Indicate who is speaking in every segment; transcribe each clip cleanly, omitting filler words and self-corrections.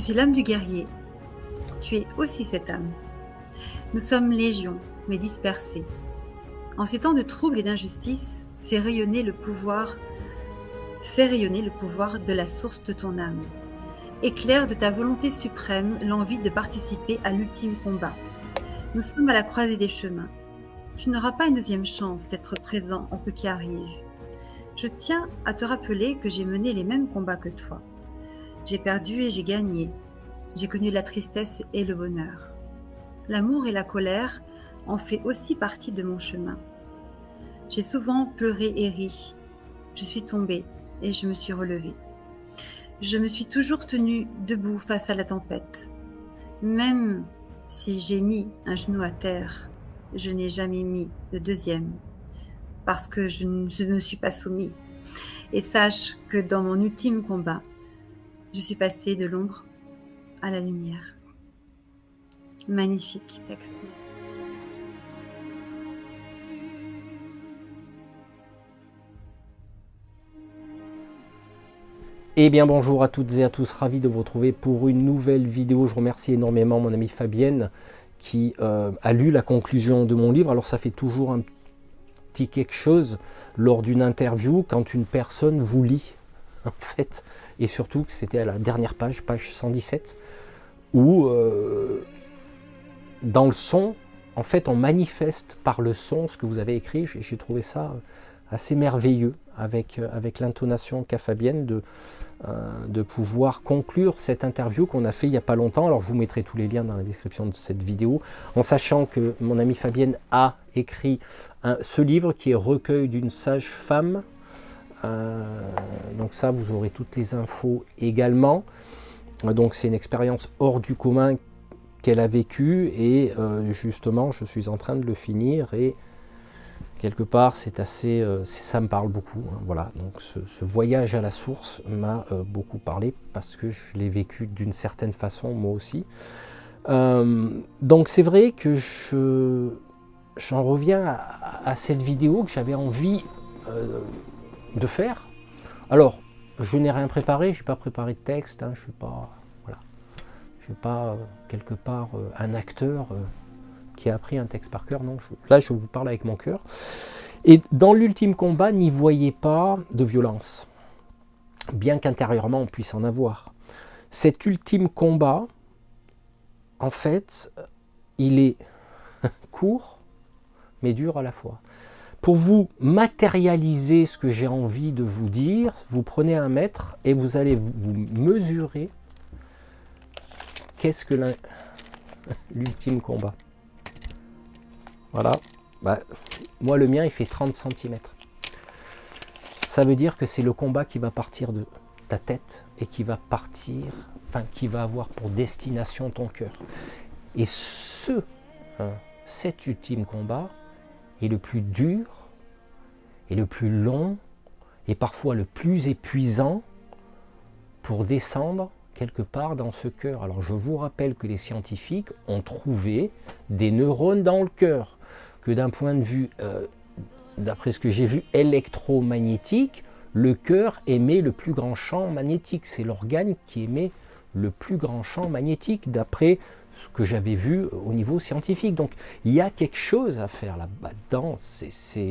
Speaker 1: suis l'âme du guerrier. Tu es aussi cette âme. Nous sommes légions, mais dispersés. En ces temps de troubles et d'injustice, fais rayonner le pouvoir de la source de ton âme. Éclaire de ta volonté suprême l'envie de participer à l'ultime combat. Nous sommes à la croisée des chemins. Tu n'auras pas une deuxième chance d'être présent en ce qui arrive. Je tiens à te rappeler que j'ai mené les mêmes combats que toi. J'ai perdu et j'ai gagné. J'ai connu la tristesse et le bonheur. L'amour et la colère ont fait aussi partie de mon chemin. J'ai souvent pleuré et ri. Je suis tombée et je me suis relevée. Je me suis toujours tenue debout face à la tempête. Même si j'ai mis un genou à terre, je n'ai jamais mis le deuxième, parce que je ne me suis pas soumis. Et sache que dans mon ultime combat, je suis passée de l'ombre à la lumière. Magnifique texte.
Speaker 2: Eh bien bonjour à toutes et à tous, ravi de vous retrouver pour une nouvelle vidéo. Je remercie énormément mon amie Fabienne qui a lu la conclusion de mon livre. Alors ça fait toujours un petit quelque chose lors d'une interview quand une personne vous lit en fait, et surtout que c'était à la dernière page 117, où dans le son, en fait on manifeste par le son ce que vous avez écrit. J'ai trouvé ça assez merveilleux avec l'intonation qu'a Fabienne de pouvoir conclure cette interview qu'on a fait il n'y a pas longtemps. Alors je vous mettrai tous les liens dans la description de cette vidéo, en sachant que mon amie Fabienne a écrit ce livre qui est Recueil d'une sage femme. Donc ça, vous aurez toutes les infos également. Donc c'est une expérience hors du commun qu'elle a vécue, et justement je suis en train de le finir, et quelque part c'est assez, ça me parle beaucoup, hein, voilà. Donc ce voyage à la source m'a beaucoup parlé, parce que je l'ai vécu d'une certaine façon moi aussi. Donc c'est vrai que j'en reviens à cette vidéo que j'avais envie de faire. Alors je n'ai rien préparé, je n'ai pas préparé de texte, hein, je suis pas, voilà, je suis pas quelque part un acteur qui a appris un texte par cœur. Non, là je vous parle avec mon cœur. Et dans l'ultime combat, n'y voyez pas de violence, bien qu'intérieurement on puisse en avoir. Cet ultime combat, en fait, il est court mais dur à la fois. Pour vous matérialiser ce que j'ai envie de vous dire, vous prenez un mètre et vous allez vous mesurer qu'est-ce que l'ultime combat. Voilà, bah, moi le mien il fait 30 cm. Ça veut dire que c'est le combat qui va partir de ta tête et qui va partir, enfin qui va avoir pour destination ton cœur. Et cet ultime combat est le plus dur et le plus long et parfois le plus épuisant pour descendre quelque part dans ce cœur. Alors je vous rappelle que les scientifiques ont trouvé des neurones dans le cœur, que d'un point de vue, d'après ce que j'ai vu, électromagnétique, le cœur émet le plus grand champ magnétique. C'est l'organe qui émet le plus grand champ magnétique, d'après ce que j'avais vu au niveau scientifique. Donc il y a quelque chose à faire là-dedans.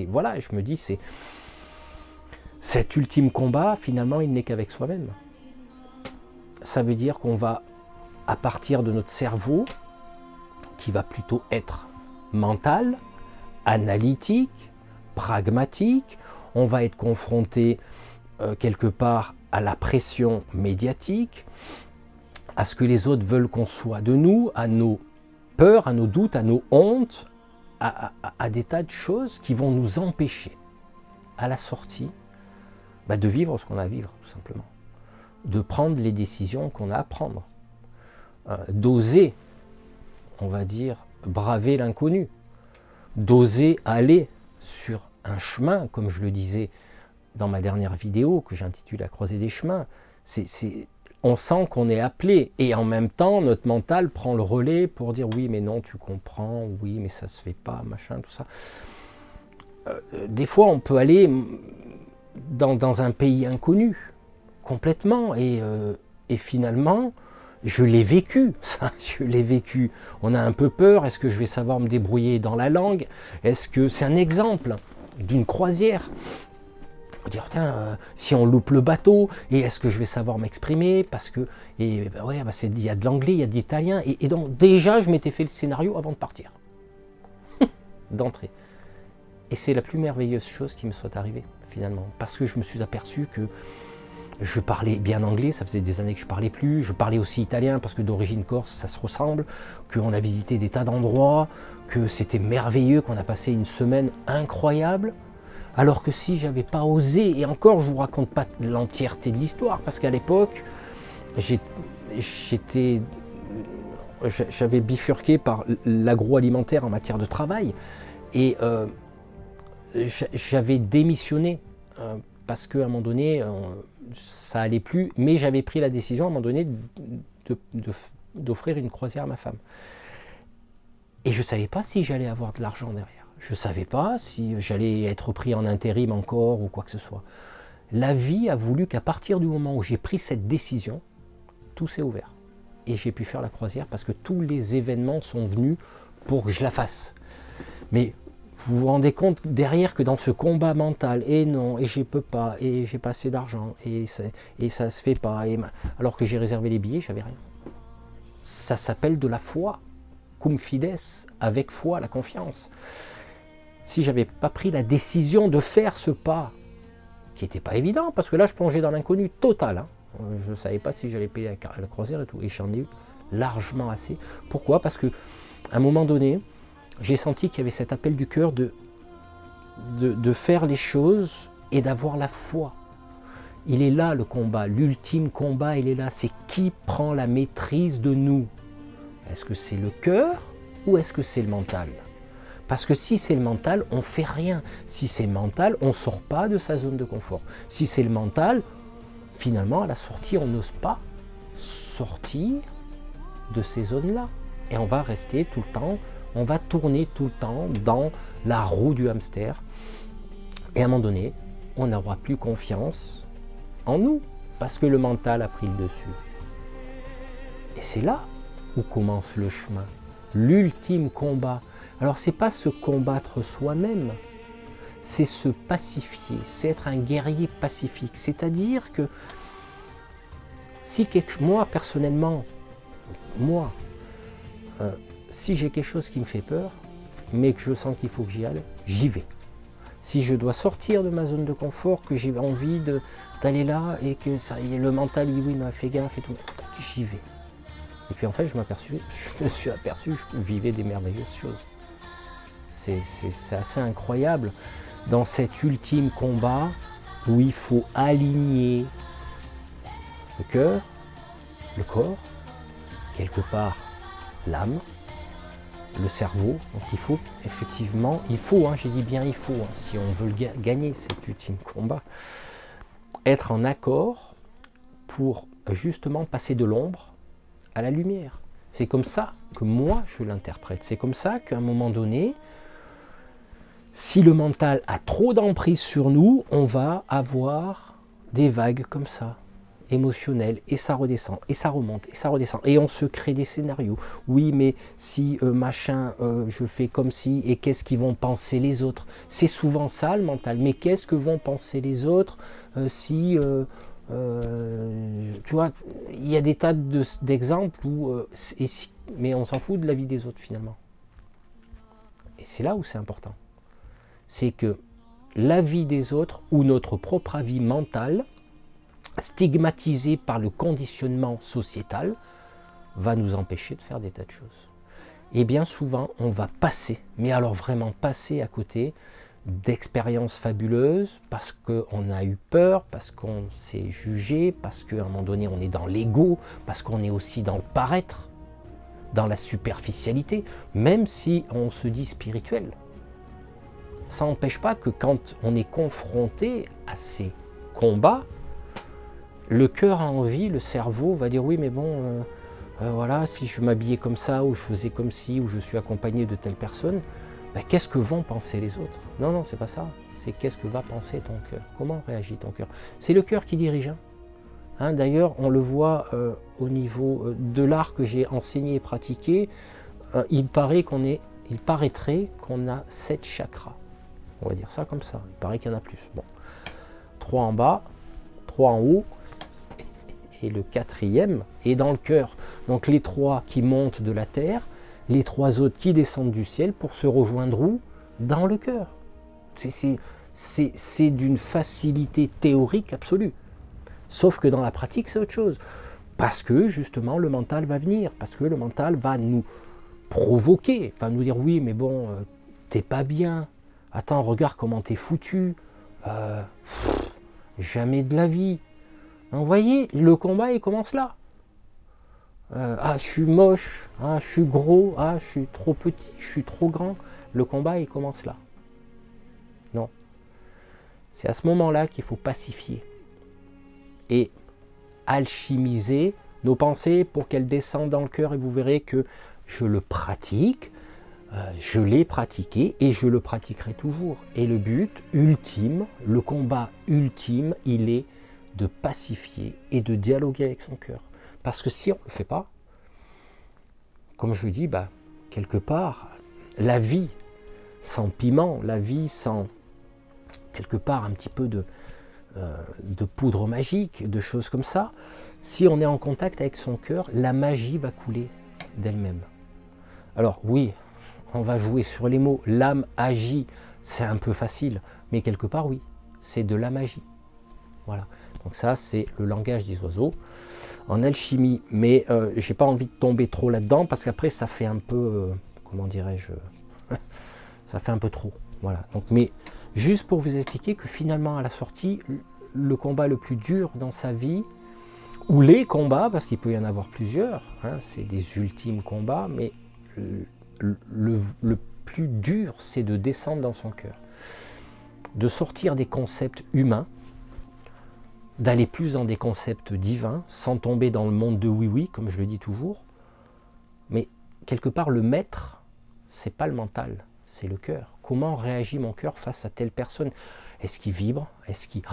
Speaker 2: Voilà, je me dis, c'est cet ultime combat, finalement, il n'est qu'avec soi-même. Ça veut dire qu'on va, à partir de notre cerveau, qui va plutôt être mental, analytique, pragmatique, on va être confronté quelque part à la pression médiatique, à ce que les autres veulent qu'on soit de nous, à nos peurs, à nos doutes, à nos hontes, à des tas de choses qui vont nous empêcher, à la sortie, de vivre ce qu'on a à vivre, tout simplement. De prendre les décisions qu'on a à prendre. D'oser, on va dire, braver l'inconnu. D'oser aller sur un chemin, comme je le disais dans ma dernière vidéo, que j'intitule La croisée des chemins. On sent qu'on est appelé, et en même temps notre mental prend le relais pour dire oui mais non tu comprends, oui mais ça se fait pas, machin, tout ça. Des fois on peut aller dans un pays inconnu complètement, et finalement Je l'ai vécu, ça, je l'ai vécu. On a un peu peur, est-ce que je vais savoir me débrouiller dans la langue? Est-ce que c'est un exemple d'une croisière? Dire, si on loupe le bateau, et est-ce que je vais savoir m'exprimer? Parce que, il y a de l'anglais, il y a de l'italien, et donc déjà, je m'étais fait le scénario avant de partir, d'entrée. Et c'est la plus merveilleuse chose qui me soit arrivée, finalement, parce que je me suis aperçu que je parlais bien anglais, ça faisait des années que je parlais plus, je parlais aussi italien, parce que d'origine corse, ça se ressemble, qu'on a visité des tas d'endroits, que c'était merveilleux, qu'on a passé une semaine incroyable. Alors que si j'avais pas osé, et encore je vous raconte pas l'entièreté de l'histoire, parce qu'à l'époque, j'avais bifurqué par l'agroalimentaire en matière de travail, et j'avais démissionné, parce qu'à un moment donné, ça allait plus, mais j'avais pris la décision à un moment donné d'offrir une croisière à ma femme. Et je ne savais pas si j'allais avoir de l'argent derrière. Je ne savais pas si j'allais être pris en intérim encore ou quoi que ce soit. La vie a voulu qu'à partir du moment où j'ai pris cette décision, tout s'est ouvert. Et j'ai pu faire la croisière parce que tous les événements sont venus pour que je la fasse. Mais vous vous rendez compte derrière que dans ce combat mental, et non, et je peux pas, et j'ai pas assez d'argent, et ça se fait pas, alors que j'ai réservé les billets, j'avais rien. Ça s'appelle de la foi. Cum fides, avec foi, la confiance. Si j'avais pas pris la décision de faire ce pas, qui n'était pas évident, parce que là je plongeais dans l'inconnu total, hein. Je ne savais pas si j'allais payer la croisière et tout, et j'en ai eu largement assez. Pourquoi? Parce que à un moment donné, j'ai senti qu'il y avait cet appel du cœur de faire les choses et d'avoir la foi. Il est là le combat, l'ultime combat, il est là, c'est qui prend la maîtrise de nous? Est-ce que c'est le cœur ou est-ce que c'est le mental? Parce que si c'est le mental, on ne fait rien. Si c'est mental, on ne sort pas de sa zone de confort. Si c'est le mental, finalement, à la sortie, on n'ose pas sortir de ces zones-là. Et on va rester tout le temps, on va tourner tout le temps dans la roue du hamster. Et à un moment donné, on n'aura plus confiance en nous, parce que le mental a pris le dessus. Et c'est là où commence le chemin, l'ultime combat. Alors c'est pas se combattre soi-même, c'est se pacifier, c'est être un guerrier pacifique. C'est-à-dire que si moi personnellement, si j'ai quelque chose qui me fait peur, mais que je sens qu'il faut que j'y aille, j'y vais. Si je dois sortir de ma zone de confort, que j'ai envie d'aller là et que ça y est, le mental dit oui, mais fais gaffe et tout, j'y vais. Et puis en fait, je me suis aperçu que je vivais des merveilleuses choses. C'est assez incroyable dans cet ultime combat où il faut aligner le cœur, le corps, quelque part l'âme, le cerveau. Donc il faut effectivement, j'ai dit bien il faut, si on veut gagner cet ultime combat, être en accord pour justement passer de l'ombre à la lumière. C'est comme ça que moi je l'interprète. C'est comme ça qu'à un moment donné, si le mental a trop d'emprise sur nous, on va avoir des vagues comme ça, émotionnelles, et ça redescend, et ça remonte, et ça redescend, et on se crée des scénarios. Oui, mais si je fais comme si, et qu'est-ce qu'ils vont penser les autres? C'est souvent ça le mental, mais qu'est-ce que vont penser les autres si... tu vois, il y a des tas d'exemples où, mais on s'en fout de la vie des autres finalement. Et c'est là où c'est important. C'est que la vie des autres ou notre propre avis mental, stigmatisé par le conditionnement sociétal, va nous empêcher de faire des tas de choses. Et bien souvent, on va passer, mais alors vraiment passer à côté d'expériences fabuleuses, parce qu'on a eu peur, parce qu'on s'est jugé, parce qu'à un moment donné on est dans l'ego, parce qu'on est aussi dans le paraître, dans la superficialité, même si on se dit spirituel. Ça n'empêche pas que quand on est confronté à ces combats, le cœur a envie, le cerveau va dire oui mais bon, voilà, si je m'habillais comme ça, ou je faisais comme ci, ou je suis accompagné de telle personne, ben, qu'est-ce que vont penser les autres? Non, non, c'est pas ça. C'est qu'est-ce que va penser ton cœur? Comment réagit ton cœur? C'est le cœur qui dirige. Hein. Hein, d'ailleurs, on le voit au niveau de l'art que j'ai enseigné et pratiqué. Il paraîtrait qu'on a 7 chakras. On va dire ça comme ça. Il paraît qu'il y en a plus. Bon. 3 en bas, 3 en haut, et le 4e est dans le cœur. Donc les 3 qui montent de la terre, les 3 autres qui descendent du ciel pour se rejoindre où? Dans le cœur. C'est d'une facilité théorique absolue. Sauf que dans la pratique, c'est autre chose. Parce que justement, le mental va venir, parce que le mental va nous provoquer, va nous dire oui, mais bon, t'es pas bien. Attends, regarde comment t'es foutu. Jamais de la vie. Donc, vous voyez, le combat, il commence là. Ah, je suis moche. Ah, je suis gros. Ah, je suis trop petit. Je suis trop grand. Le combat, il commence là. Non. C'est à ce moment-là qu'il faut pacifier et alchimiser nos pensées pour qu'elles descendent dans le cœur. Et vous verrez que je le pratique. Je l'ai pratiqué et je le pratiquerai toujours. Et le but ultime, le combat ultime, il est de pacifier et de dialoguer avec son cœur. Parce que si on ne le fait pas, comme je dis, quelque part, la vie sans piment, la vie sans quelque part un petit peu de poudre magique, de choses comme ça, si on est en contact avec son cœur, la magie va couler d'elle-même. Alors oui, on va jouer sur les mots, l'âme agit, c'est un peu facile, mais quelque part oui, c'est de la magie. Voilà, donc ça c'est le langage des oiseaux en alchimie, mais j'ai pas envie de tomber trop là-dedans parce qu'après ça fait un peu, comment dirais-je, ça fait un peu trop. Voilà, donc, mais juste pour vous expliquer que finalement à la sortie, le combat le plus dur dans sa vie, ou les combats, parce qu'il peut y en avoir plusieurs, hein, c'est des ultimes combats, mais le plus dur, c'est de descendre dans son cœur, de sortir des concepts humains, d'aller plus dans des concepts divins, sans tomber dans le monde de oui-oui, comme je le dis toujours. Mais quelque part, le maître, c'est pas le mental, c'est le cœur. Comment réagit mon cœur face à telle personne? Est-ce qu'il vibre? Est-ce qu'il...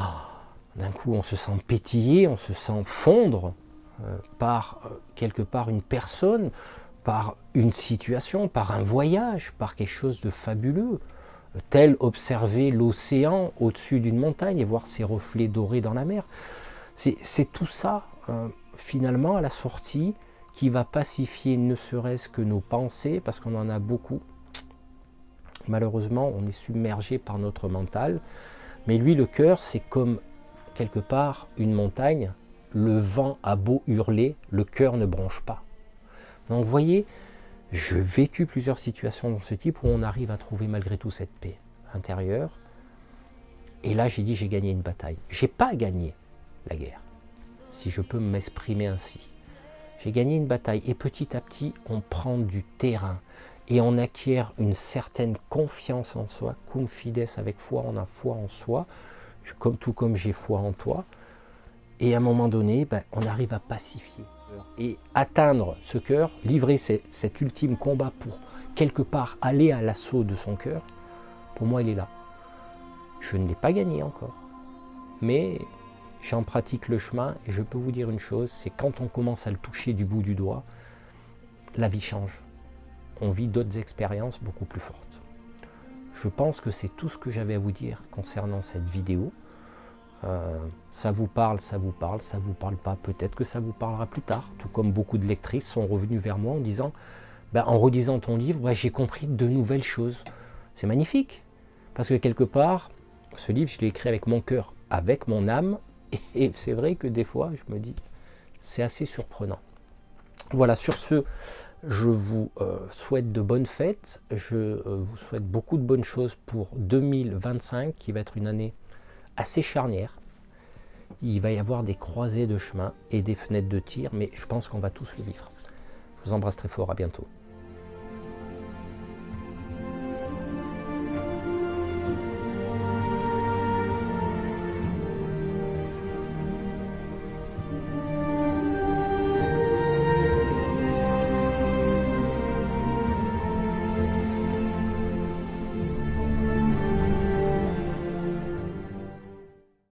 Speaker 2: d'un coup, on se sent pétiller, on se sent fondre par quelque part une personne, par une situation, par un voyage, par quelque chose de fabuleux, tel observer l'océan au-dessus d'une montagne et voir ses reflets dorés dans la mer. C'est tout ça, finalement, à la sortie, qui va pacifier ne serait-ce que nos pensées, parce qu'on en a beaucoup. Malheureusement, on est submergé par notre mental, mais lui, le cœur, c'est comme, quelque part, une montagne. Le vent a beau hurler, le cœur ne bronche pas. Donc vous voyez, j'ai vécu plusieurs situations dans ce type où on arrive à trouver malgré tout cette paix intérieure. Et là, j'ai dit, j'ai gagné une bataille. J'ai pas gagné la guerre, si je peux m'exprimer ainsi. J'ai gagné une bataille et petit à petit, on prend du terrain et on acquiert une certaine confiance en soi, cum fides avec foi, on a foi en soi, tout comme j'ai foi en toi. Et à un moment donné, on arrive à pacifier et atteindre ce cœur, livrer cet ultime combat pour quelque part aller à l'assaut de son cœur. Pour moi, il est là. Je ne l'ai pas gagné encore, mais j'en pratique le chemin et je peux vous dire une chose, c'est quand on commence à le toucher du bout du doigt, la vie change. On vit d'autres expériences beaucoup plus fortes. Je pense que c'est tout ce que j'avais à vous dire concernant cette vidéo. Ça vous parle, ça vous parle, ça vous parle pas, peut-être que ça vous parlera plus tard, tout comme beaucoup de lectrices sont revenues vers moi en disant, en relisant ton livre, j'ai compris de nouvelles choses. C'est magnifique, parce que quelque part, ce livre, je l'ai écrit avec mon cœur, avec mon âme, et c'est vrai que des fois, je me dis, c'est assez surprenant. Voilà, sur ce, je vous souhaite de bonnes fêtes, je vous souhaite beaucoup de bonnes choses pour 2025, qui va être une année assez charnière. Il va y avoir des croisées de chemin et des fenêtres de tir, mais je pense qu'on va tous le vivre. Je vous embrasse très fort, à bientôt.